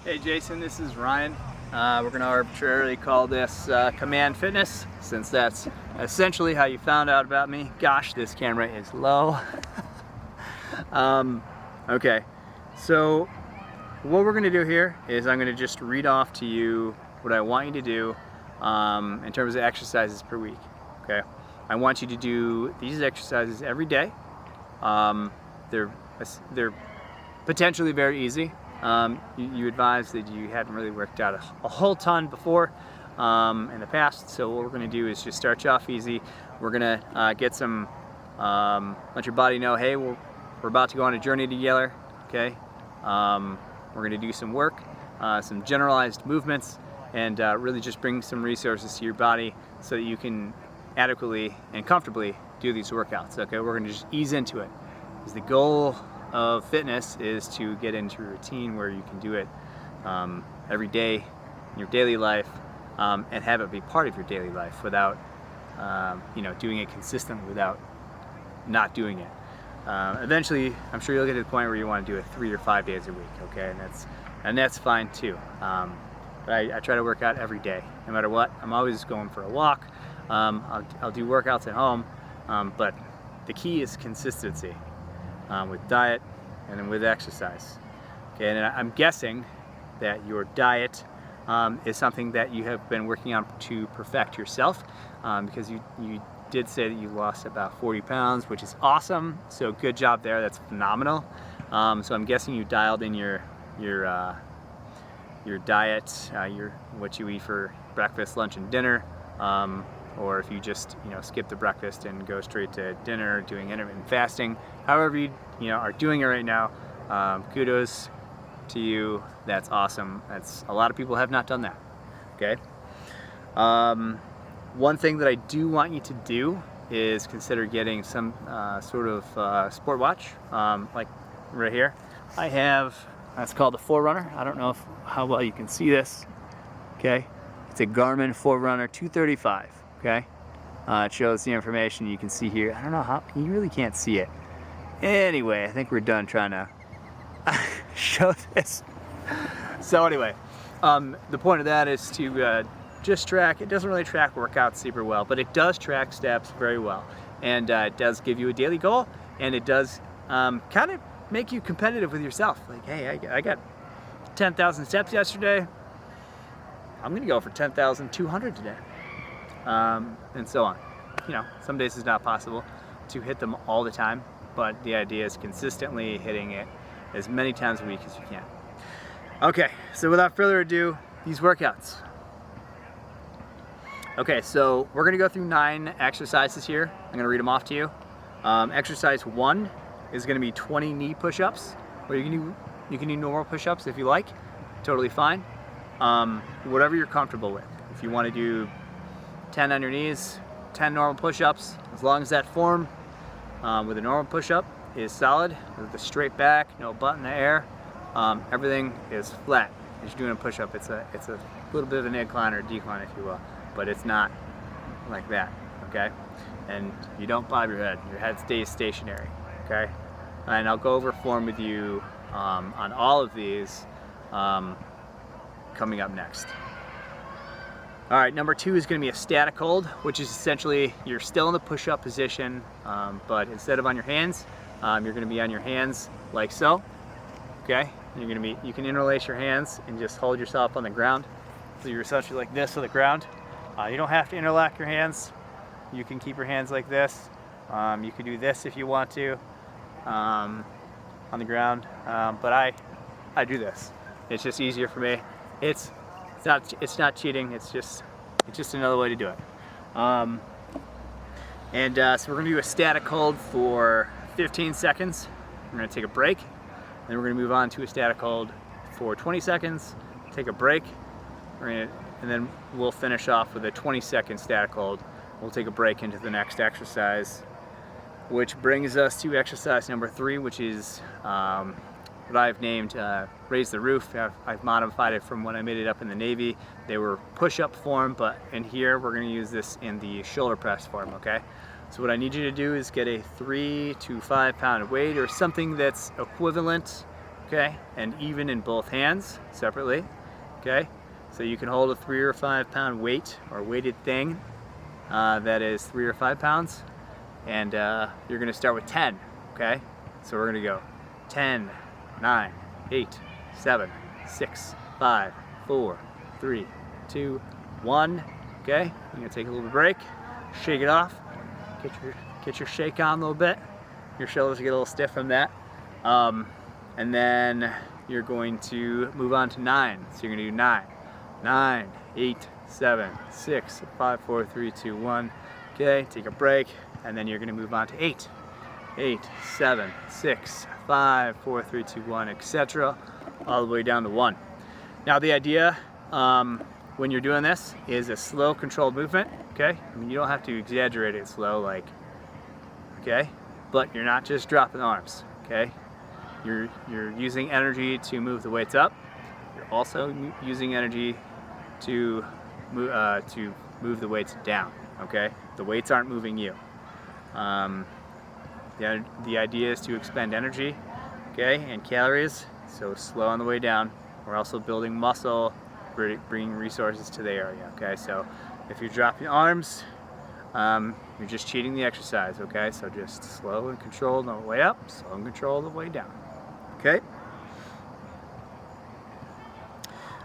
Hey Jason, this is Ryan. We're going to arbitrarily call this Command Fitness, since that's essentially how you found out about me. Gosh, this camera is low. Okay, so what we're going to do here is I'm going to just read off to you what I want you to do in terms of exercises per week. Okay, I want you to do these exercises every day. They're potentially very easy. You advised that you hadn't really worked out a whole ton before in the past, so what we're going to do is just start you off easy. We're going to get some, let your body know, hey, we're about to go on a journey together, okay? We're going to do some work, some generalized movements, and really just bring some resources to your body so that you can adequately and comfortably do these workouts, okay? We're going to just ease into it. Because the goal of fitness is to get into a routine where you can do it every day in your daily life and have it be part of your daily life without doing it consistently, without not doing it. Eventually, I'm sure you'll get to the point where you want to do it 3 or 5 days a week, okay? And that's fine too. But I try to work out every day, no matter what. I'm always going for a walk. I'll do workouts at home, but the key is consistency. With diet and then with exercise. Okay, and I'm guessing that your diet is something that you have been working on to perfect yourself, because you did say that you lost about 40 pounds, which is awesome. So good job there. That's phenomenal. So I'm guessing you dialed in your diet, what you eat for breakfast, lunch, and dinner. Or if you just skip the breakfast and go straight to dinner, doing intermittent fasting, however you are doing it right now, kudos to you. That's awesome. That's a lot of people have not done that. Okay. One thing that I do want you to do is consider getting some sort of sport watch, like right here. I have. That's called the Forerunner. I don't know how well you can see this. Okay, it's a Garmin Forerunner 235. Okay, it shows the information you can see here. I don't know how, you really can't see it. Anyway, I think we're done trying to show this. So anyway, the point of that is to just track. It doesn't really track workouts super well, but it does track steps very well. And it does give you a daily goal, and it does kind of make you competitive with yourself. Like, hey, I got 10,000 steps yesterday. I'm gonna go for 10,200 today. And so on. Some days it's not possible to hit them all the time, but the idea is consistently hitting it as many times a week as you can. Okay, so without further ado, these workouts. Okay, so we're going to go through 9 exercises here. I'm going to read them off to you. Exercise 1 is going to be 20 knee push-ups, or you can do normal push-ups if you like. Totally fine. Whatever you're comfortable with. If you want to do 10 on your knees, 10 normal push-ups, as long as that form with a normal push-up is solid, with a straight back, no butt in the air, everything is flat as you're doing a push-up. It's a little bit of an incline or decline, if you will, but it's not like that, okay? And you don't bob your head stays stationary, okay? And I'll go over form with you on all of these coming up next. All right, number 2 is going to be a static hold, which is essentially you're still in the push-up position, but instead of on your hands, you're going to be on your hands like so. Okay, you can interlace your hands and just hold yourself on the ground. So you're essentially like this on the ground. You don't have to interlock your hands. You can keep your hands like this. You can do this if you want to on the ground, but I do this. It's just easier for me. It's not cheating. It's just another way to do it. So we're gonna do a static hold for 15 seconds. We're gonna take a break. Then we're gonna move on to a static hold for 20 seconds. Take a break. And then we'll finish off with a 20-second static hold. We'll take a break into the next exercise, which brings us to exercise number 3, which is what I've named Raise the Roof. I've modified it from when I made it up in the Navy. They were push-up form, but in here we're going to use this in the shoulder press form, okay? So what I need you to do is get a 3 to 5 pound weight or something that's equivalent, okay? And even in both hands, separately, okay? So you can hold a 3 or 5 pound weight or weighted thing that is 3 or 5 pounds, and you're gonna start with 10, okay? So we're gonna go 10, 9, 8, 7, 6, 5, 4, 3, 2, 1, okay? You're gonna take a little break, shake it off, get your shake on a little bit. Your shoulders get a little stiff from that. And then you're going to move on to 9. So you're gonna do 9, 9, 8, 7, 6, 5, 4, 3, 2, 1. Okay, take a break, and then you're gonna move on to 8, 8, 7, 6, 5, 4, 3, 2, 1, etc. all the way down to 1. Now the idea when you're doing this is a slow, controlled movement, okay? I mean, you don't have to exaggerate it slow, like, okay? But you're not just dropping arms, okay? You're using energy to move the weights up. You're also using energy to move the weights down, okay? The weights aren't moving you. The idea is to expend energy, okay, and calories, so slow on the way down. We're also building muscle, bringing resources to the area, okay? So if you're dropping arms, you're just cheating the exercise, okay? So just slow and controlled on the way up, slow and controlled on the way down, okay?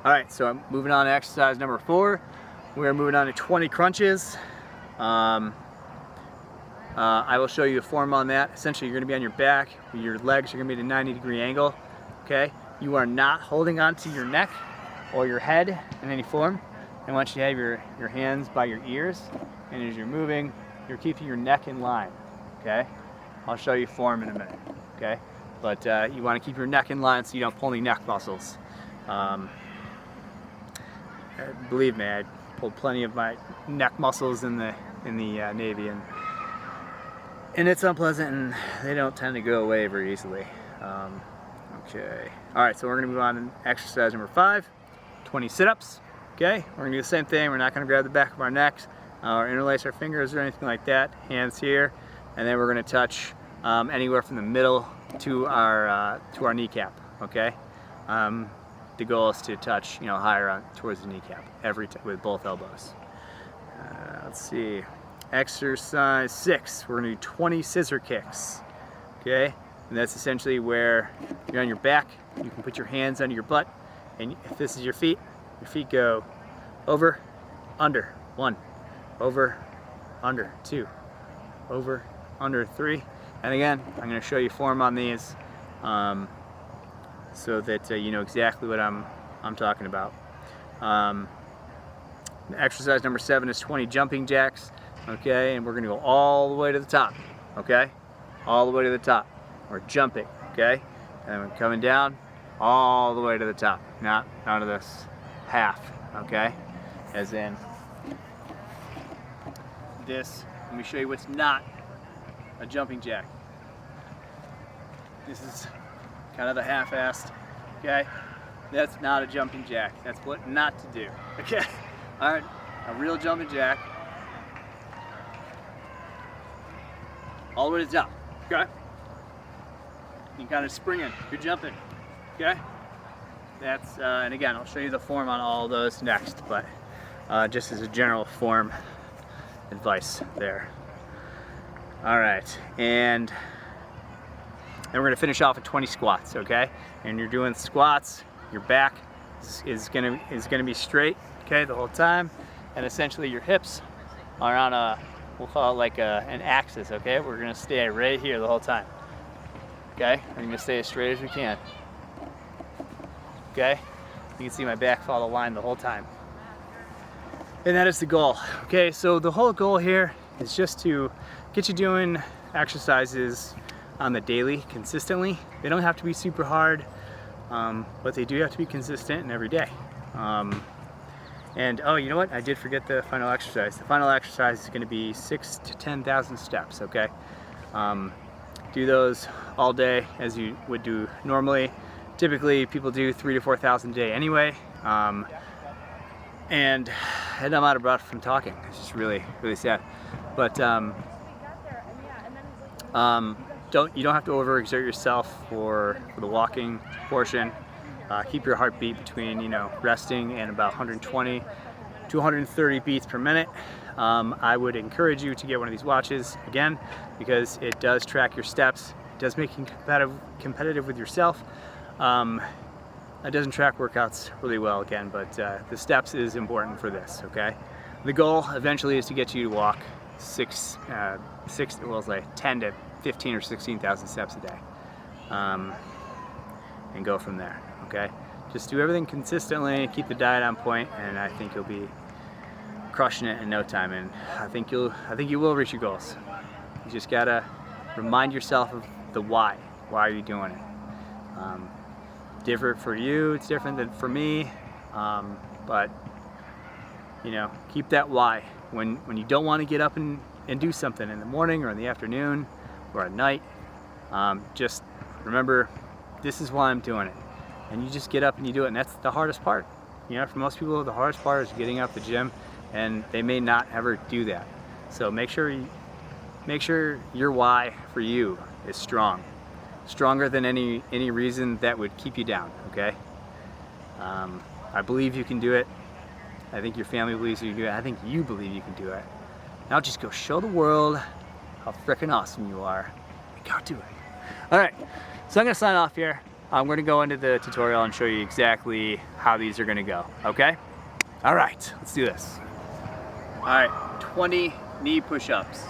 All right, so I'm moving on to exercise number 4. We're moving on to 20 crunches. I will show you a form on that. Essentially, you're gonna be on your back. Your legs are gonna be at a 90-degree angle, okay? You are not holding onto your neck or your head in any form. I want you to have your hands by your ears, and as you're moving, you're keeping your neck in line, okay? I'll show you form in a minute, okay? But you want to keep your neck in line so you don't pull any neck muscles. Believe me, I pulled plenty of my neck muscles in the Navy, and it's unpleasant, and they don't tend to go away very easily. Okay, all right, so we're gonna move on to exercise number 5, 20 sit-ups. Okay, we're gonna do the same thing. We're not gonna grab the back of our necks or interlace our fingers or anything like that. Hands here, and then we're gonna touch anywhere from the middle to our kneecap. Okay, the goal is to touch, higher on towards the kneecap with both elbows. Let's see, exercise 6. We're gonna do 20 scissor kicks. Okay, and that's essentially where you're on your back. You can put your hands under your butt, and if this is your feet go over, under, 1, over, under, 2, over, under, 3. And again, I'm going to show you form on these so that you know exactly what I'm talking about. Exercise number 7 is 20 jumping jacks. Okay, and we're going to go all the way to the top. Okay, all the way to the top. We're jumping. Okay, and we're coming down all the way to the top. Not out of this half. Okay, as in this. Let me show you what's not a jumping jack. This is kind of the half-assed. Okay, that's not a jumping jack. That's what not to do. Okay, all right, a real jumping jack. All the way to the top. Okay, you kind of springing. You're jumping. Okay. That's and again, I'll show you the form on all of those next, but just as a general form advice there. All right, and then we're gonna finish off with 20 squats, okay? And you're doing squats, your back is gonna be straight, okay, the whole time, and essentially your hips are on we'll call it like an axis, okay? We're gonna stay right here the whole time, okay? We're gonna stay as straight as we can. Okay, you can see my back follow the line the whole time. And that is the goal. Okay, so the whole goal here is just to get you doing exercises on the daily, consistently. They don't have to be super hard, but they do have to be consistent and every day. And oh, you know what? I did forget the final exercise. The final exercise is gonna be 6,000 to 10,000 steps, okay? Do those all day as you would do normally. Typically, people do 3,000 to 4,000 a day anyway, and I'm out of breath from talking. It's just really, really sad. But don't you don't have to overexert yourself for the walking portion. Keep your heartbeat between, you know, resting and about 120 to 130 beats per minute. I would encourage you to get one of these watches, again, because it does track your steps. It does make you competitive with yourself. It doesn't track workouts really well, again, but the steps is important for this, okay? The goal eventually is to get you to walk 10 to 15 or 16,000 steps a day, and go from there, okay? Just do everything consistently, keep the diet on point, and I think you'll be crushing it in no time, and I think you will reach your goals. You just gotta remind yourself of the why. Why are you doing it? Different for you, it's different than for me, but you know, keep that why. When you don't want to get up and do something in the morning or in the afternoon or at night, just remember, this is why I'm doing it. And you just get up and you do it, and that's the hardest part. You know, for most people, the hardest part is getting up the gym, and they may not ever do that. So make sure your why for you is strong. Stronger than any reason that would keep you down, okay? I believe you can do it. I think your family believes you can do it. I think you believe you can do it. Now just go show the world how freaking awesome you are. Go do it. All right, so I'm gonna sign off here. I'm gonna go into the tutorial and show you exactly how these are gonna go, okay? All right, let's do this. All right, 20 knee push-ups.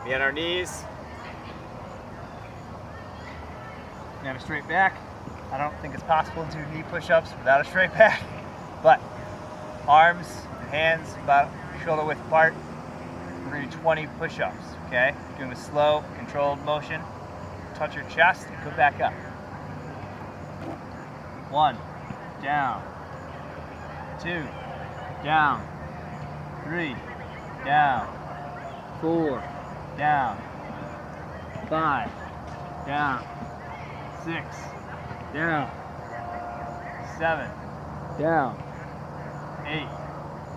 Be on our knees. We have a straight back. I don't think it's possible to do knee push-ups without a straight back, but arms and hands about shoulder width apart. We're gonna do 20 push-ups, okay? Doing a slow, controlled motion. Touch your chest and go back up. 1, down. 2, down. 3, down. 4, down. 5, down. 6, down. 7, down. 8,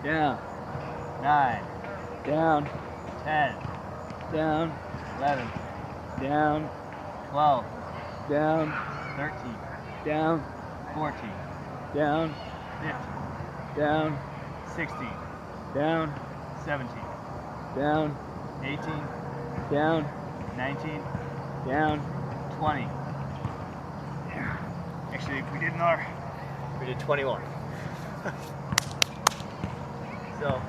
down. 9, down. 10, down. 11, down. 12, down. 13, down. 14, down. 15, down. 16, down. 17, down. 18, down. 19, down. 20. Yeah. Actually, we did 21. So,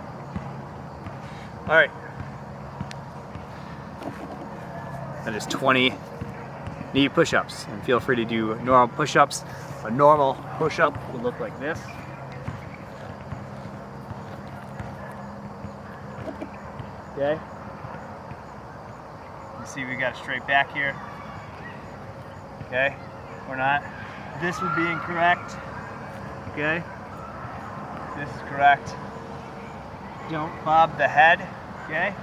all right. That is 20 knee push-ups, and feel free to do normal push-ups. A normal push-up will look like this. Okay. You see we got a straight back here. Okay. Or not. This would be incorrect. Okay. This is correct. Don't bob the head. Okay.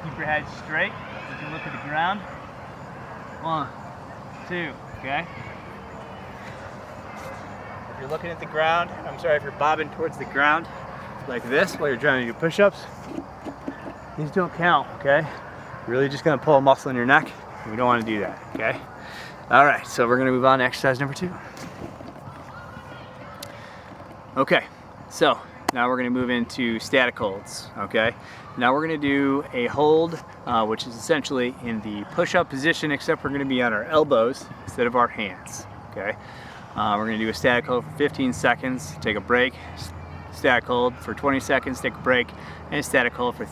Keep your head straight. You can look at the ground. 1, 2. Okay. If you're looking at the ground, if you're bobbing towards the ground like this while you're trying to do push-ups, these don't count, okay? You're really just gonna pull a muscle in your neck, and we don't wanna do that, okay? All right, so we're gonna move on to exercise number 2. Okay, so now we're gonna move into static holds, okay? Now we're gonna do a hold, which is essentially in the push-up position, except we're gonna be on our elbows instead of our hands, okay? We're gonna do a static hold for 15 seconds, take a break, static hold for 20 seconds, take a break, and a static hold for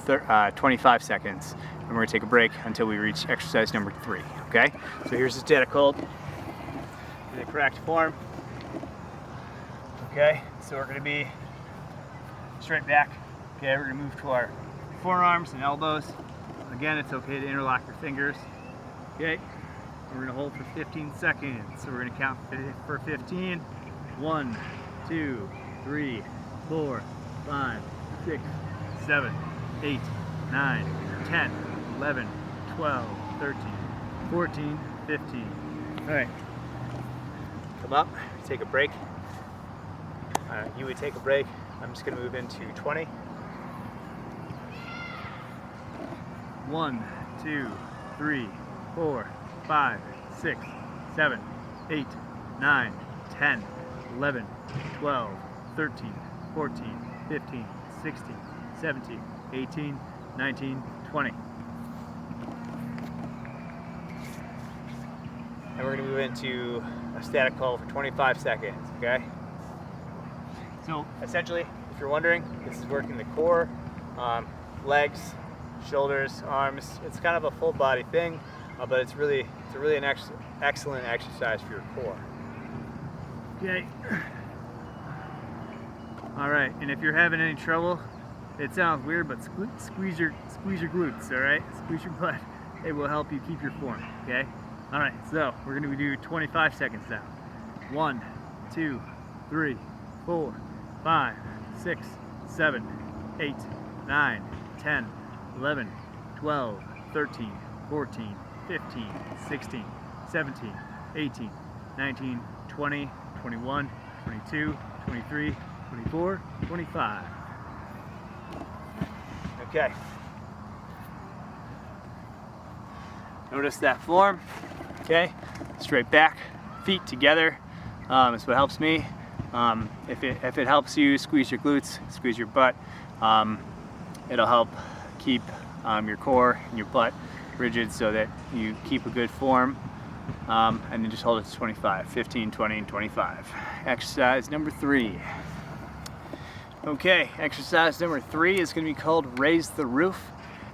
25 seconds. And we're gonna take a break until we reach exercise number 3, okay? So here's the static hold in the correct form. Okay, so we're gonna be straight back. Okay, we're gonna move to our forearms and elbows. Again, it's okay to interlock your fingers. Okay, we're gonna hold for 15 seconds. So we're gonna count for 15. 1, 2, 3, 4, 5, 6, 7, 8, 9, 10, 11, 12, 13, 14, 15. All right, come up, take a break. You would take a break. I'm just gonna move into 20. 1, 1, 2, 3, 4, 5, 6, 7, 8, 9, 10, 11, 12, 13, 14, 15, 16, 17, 18, 19, 20. And we're going to move into a static hold for 25 seconds, okay? So essentially, if you're wondering, this is working the core, legs, shoulders, arms. It's kind of a full body thing, but it's really an excellent exercise for your core. Okay. All right, and if you're having any trouble, it sounds weird, but squeeze your glutes. All right, squeeze your butt. It will help you keep your form. Okay. All right, so we're going to do 25 seconds now. 1, 2, 3, 4, 5, 6, 7, 8, 9, 10, 11, 12, 13, 14, 15, 16, 17, 18, 19, 20, 21, 22, 23, 24, 25. Okay. Notice that form. Okay. Straight back, feet together. Is what helps me. If it helps you, squeeze your glutes, squeeze your butt. It'll help keep your core and your butt rigid so that you keep a good form. And then just hold it to 25, 15, 20, and 25. Exercise number 3. Okay, exercise number 3 is going to be called Raise the Roof.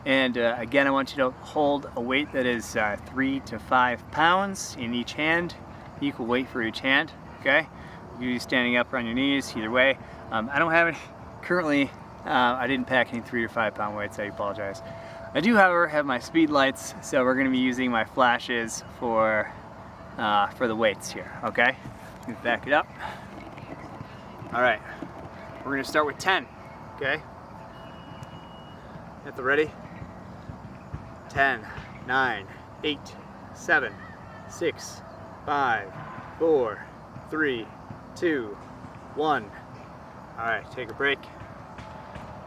And again, I want you to hold a weight that is 3 to 5 pounds in each hand, equal weight for each hand. Okay, you be standing up on your knees, either way. I don't have any, currently, I didn't pack any 3 to 5 pound weights, I apologize. I do, however, have my speed lights, so we're going to be using my flashes for the weights here, okay? Let me back it up. All right, we're going to start with 10, okay? At the ready? 10, 9, 8, 7, 6, 5, 4, 3, 2, 1. All right, take a break.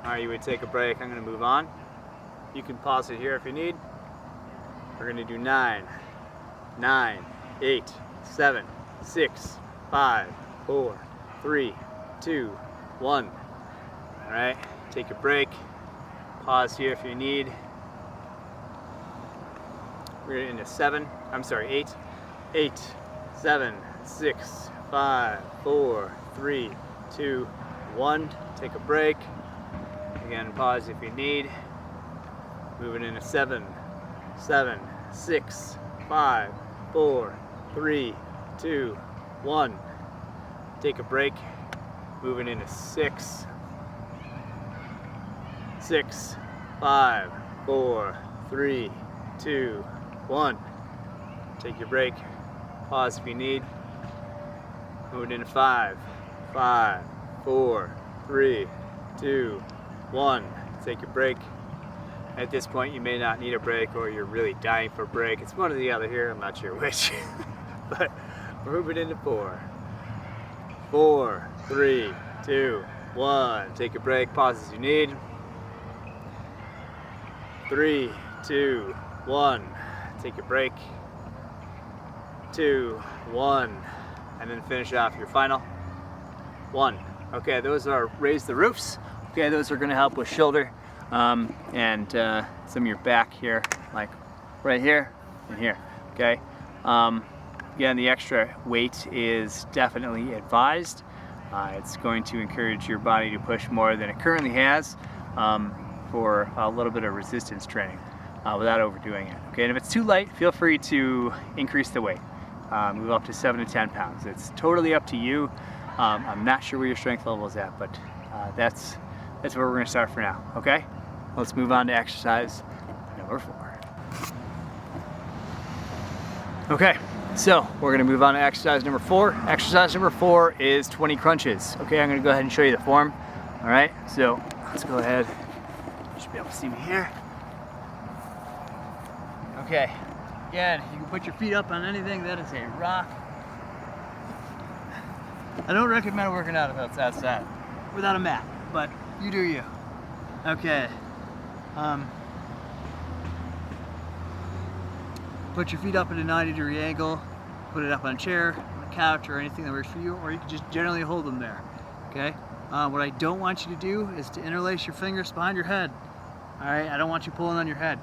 All right, you would take a break. I'm going to move on. You can pause it here if you need. We're going to do 9, 8, 7, 6, 5, 4, 3, 2, 1. All right, take a break. Pause here if you need. We're into 8, 7, 6, 5, 4, 3, 2, 1. Take a break. Again, pause if you need. Moving into 7, 6, 5, 4, 3, 2, 1. Take a break. Moving into 6, 5, 4, 3, 2, 1. Take your break. Pause if you need. Moving into 5, 4, 3, 2, 1. Take your break. At this point, you may not need a break, or you're really dying for a break. It's one or the other here. I'm not sure which. But we're moving into 4, 3, 2, 1. Take a break. Pause as you need. 3, 2, 1. Take your break. 2, 1. And then finish off your final 1. Okay, those are raise the roofs. Okay, those are going to help with shoulder and some of your back here, like right here and here. Okay. Again, the extra weight is definitely advised. It's going to encourage your body to push more than it currently has for a little bit of resistance training without overdoing it. Okay, and if it's too light, feel free to increase the weight. Move up to 7 to 10 pounds. It's totally up to you. I'm not sure where your strength level is at, but that's where we're going to start for now. Okay, let's move on to exercise number 4. Okay, so we're going to move on to exercise number 4. Exercise number 4 is 20 crunches. Okay, I'm going to go ahead and show you the form. All right, so let's go ahead. You should be able to see me here. Okay, again, you can put your feet up on anything. That is a rock. I don't recommend working out if it's outside without a mat, but you do you. Okay. put your feet up at a 90-degree angle, put it up on a chair, on a couch, or anything that works for you, or you can just generally hold them there, okay? What I don't want you to do is to interlace your fingers behind your head, all right? I don't want you pulling on your head.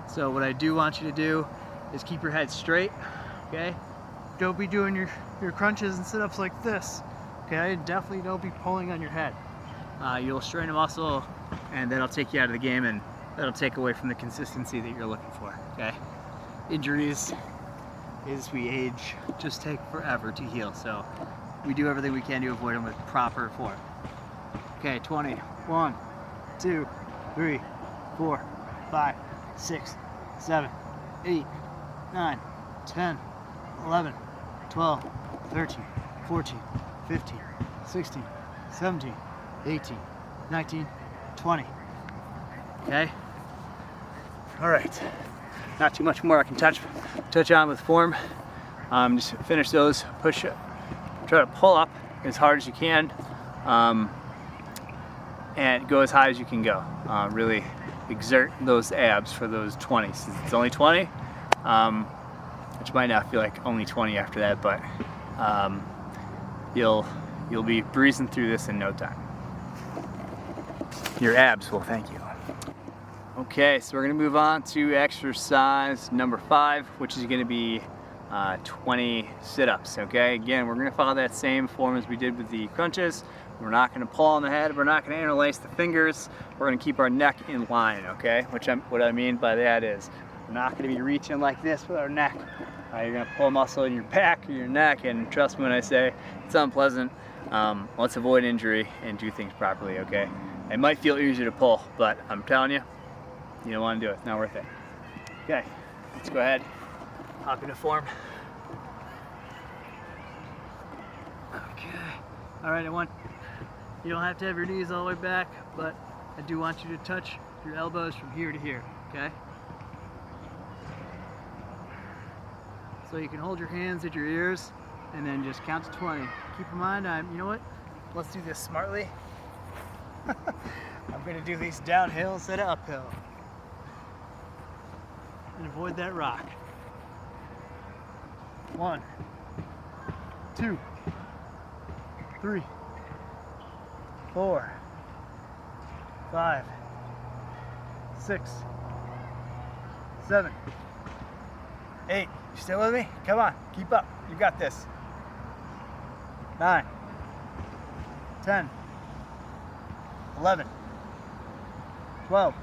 So what I do want you to do is keep your head straight, okay? Don't be doing your crunches and sit-ups like this, okay? Definitely don't be pulling on your head. You'll strain a muscle, and that'll take you out of the game, and that'll take away from the consistency that you're looking for, okay? Injuries, as we age, just take forever to heal, so we do everything we can to avoid them with proper form. Okay, 20. 1, 2, 3, 4, 5, 6, 7, 8, 9, 10, 11, 12, 13, 14, 15, 16, 17, 18, 19, 20. Okay? Alright. Not too much more I can touch on with form. Just finish those, push it, try to pull up as hard as you can, and go as high as you can go. Really exert those abs for those 20s. It's only 20, which might not feel like only 20 after that, but you'll be breezing through this in no time. Your abs will thank you. Okay, so we're going to move on to exercise number 5, which is going to be 20 sit-ups. Okay, again, we're going to follow that same form as we did with the crunches. We're not going to pull on the head. We're not going to interlace the fingers. We're going to keep our neck in line. Okay, what I mean by that is we're not going to be reaching like this with our neck. You're going to pull a muscle in your back or your neck, and trust me when I say it's unpleasant. Let's avoid injury and do things properly. Okay, it might feel easier to pull, but I'm telling you, you don't want to do it. It's not worth it. Okay, let's go ahead, hop into form. Okay, all right, you don't have to have your knees all the way back, but I do want you to touch your elbows from here to here, okay? So you can hold your hands at your ears and then just count to 20. Keep in mind, you know what? Let's do this smartly. I'm gonna do these downhill instead of uphill. And avoid that rock. 1, 2, 3, 4, 5, 6, 7, 8. You still with me? Come on, keep up. You got this. 9, 10, 11, 12,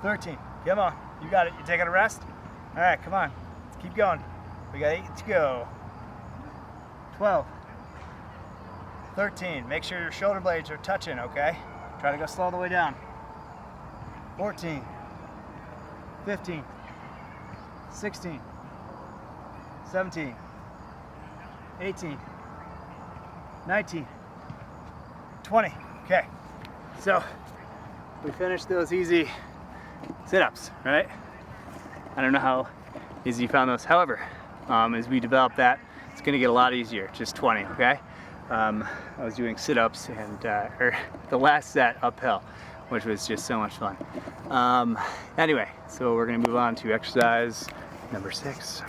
13. Come on, you got it. You taking a rest? All right, come on. Let's keep going. We got 8 to go. 12, 13. Make sure your shoulder blades are touching, okay? Try to go slow the way down. 14, 15, 16, 17, 18, 19, 20. Okay, so we finished those easy sit-ups, right? I don't know how easy you found those. However, as we develop that, it's going to get a lot easier. Just 20, okay? I was doing sit-ups and the last set uphill, which was just so much fun. Anyway, so we're going to move on to exercise number 6.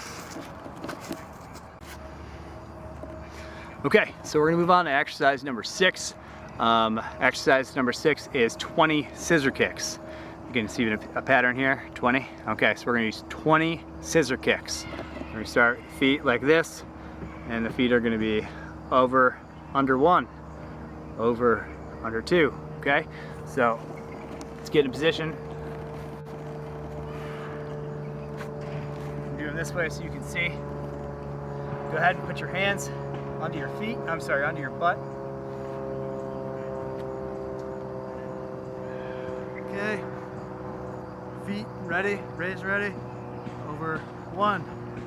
Okay, so we're going to move on to exercise number 6. Exercise number 6 is 20 scissor kicks. You can see a pattern here, 20. Okay, so we're going to use 20 scissor kicks. We're going to start feet like this, and the feet are going to be over, under 1, over, under 2. Okay, so let's get in position. I'm doing this way so you can see. Go ahead and put your hands onto your feet. Onto your butt. Okay. Feet ready, raise ready. Over 1,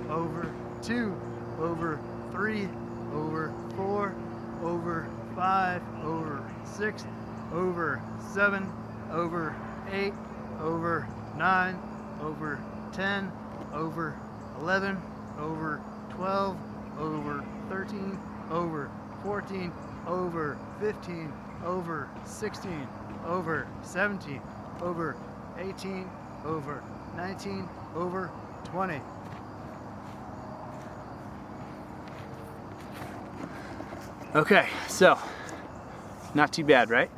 over 2, over 3, over 4, over 5, over 6, over 7, over 8, over 9, over 10, over 11, over 12, over 13, over 14, over 15, over 16, over 17, over 18, over 19, over 20. Okay, so not too bad, right?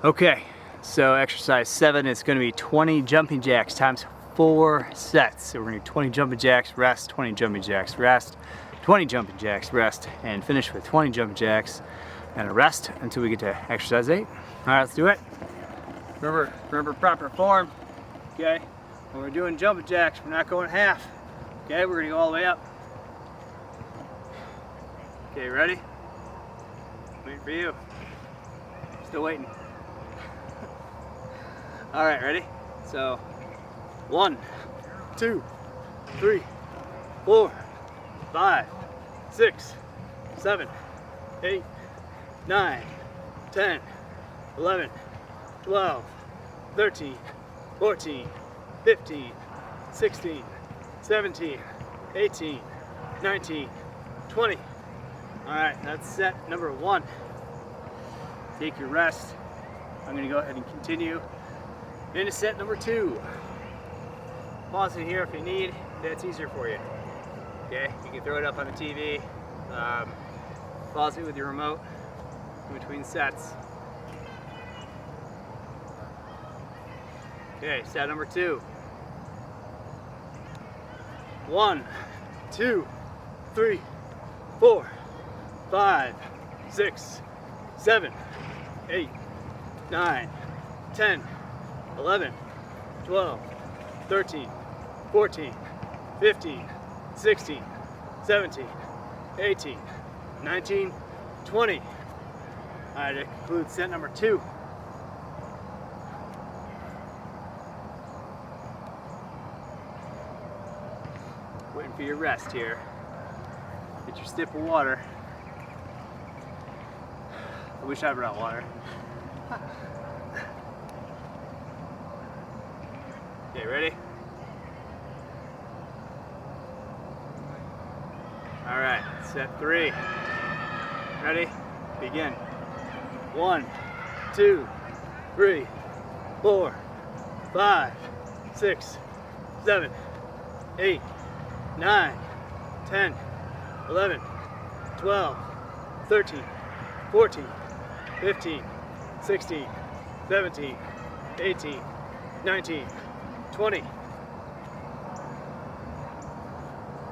Okay, so exercise 7 is going to be 20 jumping jacks times 4 sets. So we're going to do 20 jumping jacks, rest, 20 jumping jacks, rest, 20 jumping jacks, rest, and finish with 20 jumping jacks and a rest until we get to exercise 8. All right, let's do it. Remember proper form. Okay, when we're doing jumping jacks, we're not going half. Okay, we're going to go all the way up. Okay, ready? Waiting for you. Still waiting. All right, ready? So 1, 2, 3, 4, 5, 6, 7, 8, 9, 10, 11, 12, 13, 14, 15, 16, 17, 18, 19, 20. All right, that's set number 1. Take your rest. I'm gonna go ahead and continue into set number 2. Pause it here if you need. That's easier for you. Okay, you can throw it up on the TV. Pause it with your remote in between sets. Okay, set number 2. 1, 2, 3, 4, 5, 6, 7, 8, 9, 10, 11, 12, 13, 14, 15, 16, 17, 18, 19, 20. All right, that concludes set number 2. Waiting for your rest here. Get your sip of water. I wish I brought water. Okay, ready? All right, set 3. Ready? Begin. 1, 2, 3, 4, 5, 6, 7, 8, 9, 10, 11, 12, 13, 14, 15, 16, 17, 18, 19, 20.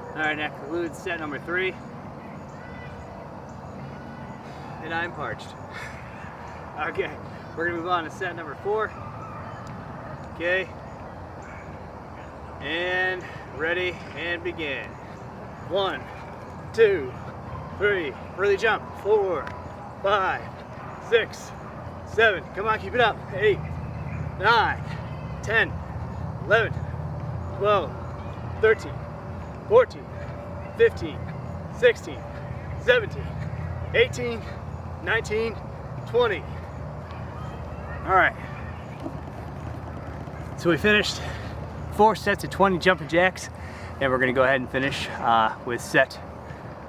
All right, that concludes set number 3. And I'm parched. Okay, we're gonna move on to set number 4. Okay. And ready and begin. 1, 2, 3, really jump. 4, 5, 6, 7, come on, keep it up. 8, 9, 10, 11, 12, 13, 14, 15, 16, 17, 18, 19, 20. All right. So we finished 4 sets of 20 jumping jacks, and we're gonna go ahead and finish with set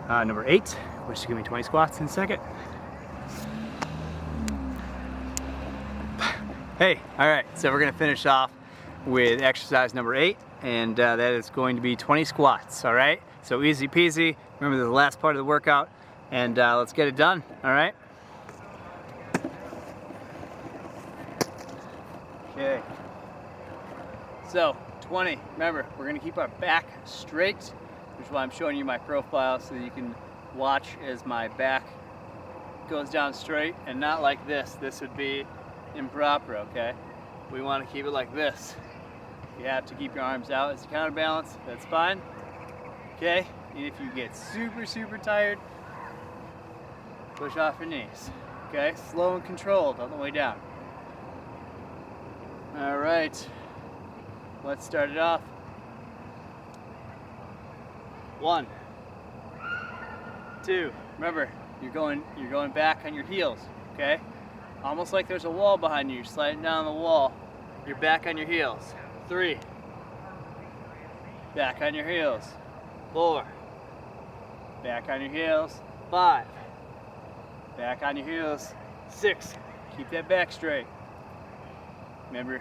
number 8, which is gonna be 20 squats in a second. Hey, all right, so we're gonna finish off with exercise number 8, and that is going to be 20 squats, all right? So easy peasy, remember the last part of the workout, and let's get it done, all right? Okay, so 20, remember, we're gonna keep our back straight, which is why I'm showing you my profile so that you can watch as my back goes down straight and not like this. This would be improper, okay? We want to keep it like this. You have to keep your arms out as a counterbalance, that's fine. Okay, and if you get super tired, push off your knees. Okay, slow and controlled on the way down. All right, let's start it off. 1, 2, remember, you're going back on your heels, okay? Almost like there's a wall behind you. You're sliding down the wall. You're back on your heels. 3, back on your heels. 4, back on your heels. 5, back on your heels. 6, keep that back straight. Remember,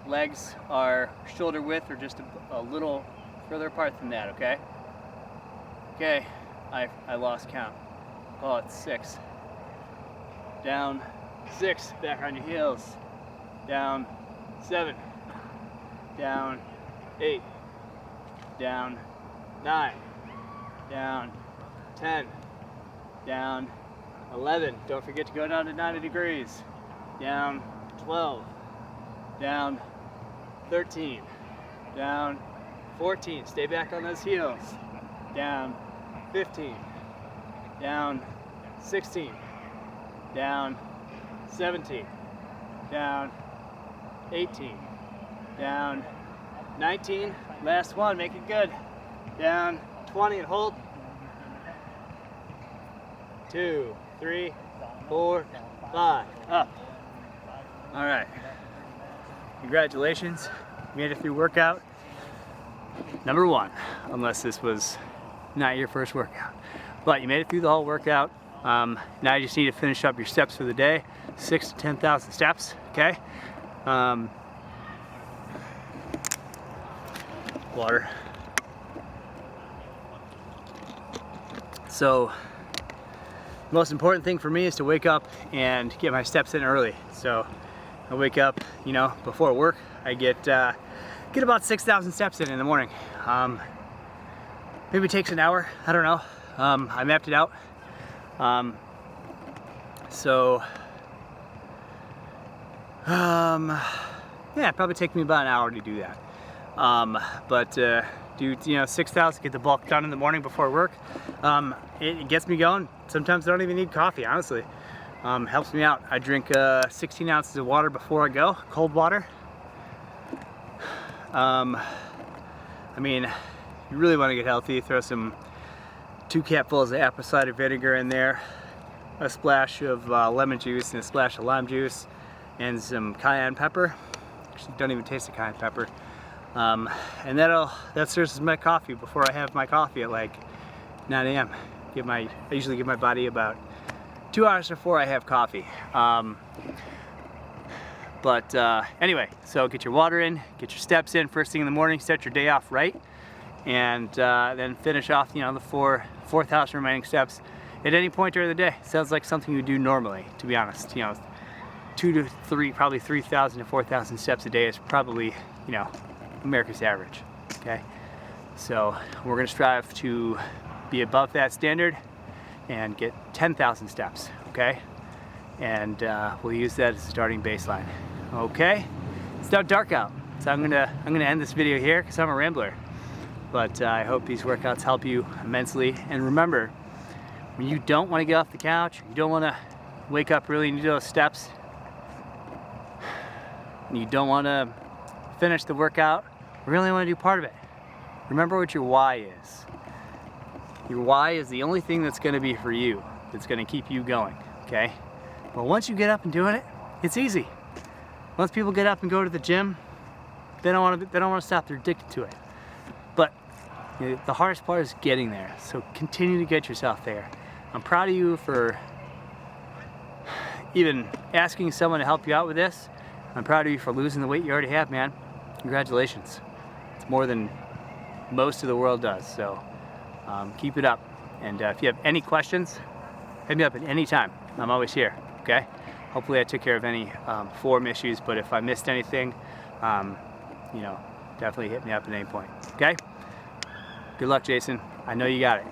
legs are shoulder width or just a little further apart than that, okay? Okay, I lost count. Oh, it's 6. Down 6, back on your heels. Down 7. Down 8. Down 9. Down 10. Down 11. Don't forget to go down to 90 degrees. Down 12. Down 13. Down 14. Stay back on those heels. Down 15. Down 16. Down 17. Down 18. Down 19. Last one. Make it good. Down 20 and hold. 2, 3, 4, 5. Up. All right. Congratulations. You made it through workout number 1, unless this was not your first workout. But you made it through the whole workout. Now you just need to finish up your steps for the day. 6,000 to 10,000 steps, okay? Water. So, the most important thing for me is to wake up and get my steps in early. So, I wake up, you know, before work. I get about 6,000 steps in the morning. Maybe it takes an hour. I don't know. I mapped it out. Yeah, it probably take me about an hour to do that. Do, you know, 6,000, get the bulk done in the morning before work. It gets me going. Sometimes I don't even need coffee, honestly. Helps me out. I drink 16 ounces of water before I go, cold water. I mean, you really want to get healthy, throw some 2 capfuls of apple cider vinegar in there, a splash of lemon juice and a splash of lime juice, and some cayenne pepper. Actually, don't even taste the cayenne pepper. And that serves as my coffee before I have my coffee at like 9 a.m. I usually give my body about 2 hours before I have coffee. Anyway, so get your water in, get your steps in first thing in the morning, start your day off right, and then finish off, you know, the 4,000 remaining steps at any point during the day. Sounds like something you do normally, to be honest. You know, 2 to 3, probably 3,000 to 4,000 steps a day is probably, you know, America's average. Okay, so we're going to strive to be above that standard and get 10,000 steps. Okay, and we'll use that as a starting baseline. Okay, it's now dark out, so I'm gonna end this video here because I'm a rambler. But I hope these workouts help you immensely. And remember, when you don't want to get off the couch, you don't want to wake up early and do those steps, and you don't want to finish the workout, really want to do part of it. Remember what your why is. Your why is the only thing that's going to be for you, that's going to keep you going, okay? But once you get up and doing it, it's easy. Once people get up and go to the gym, they don't want to stop. They're addicted to it. But you know, the hardest part is getting there. So continue to get yourself there. I'm proud of you for even asking someone to help you out with this. I'm proud of you for losing the weight you already have, man. Congratulations. It's more than most of the world does. So keep it up. And if you have any questions, hit me up at any time. I'm always here. Okay. Hopefully I took care of any form issues, but if I missed anything, you know, definitely hit me up at any point. Okay? Good luck, Jason. I know you got it.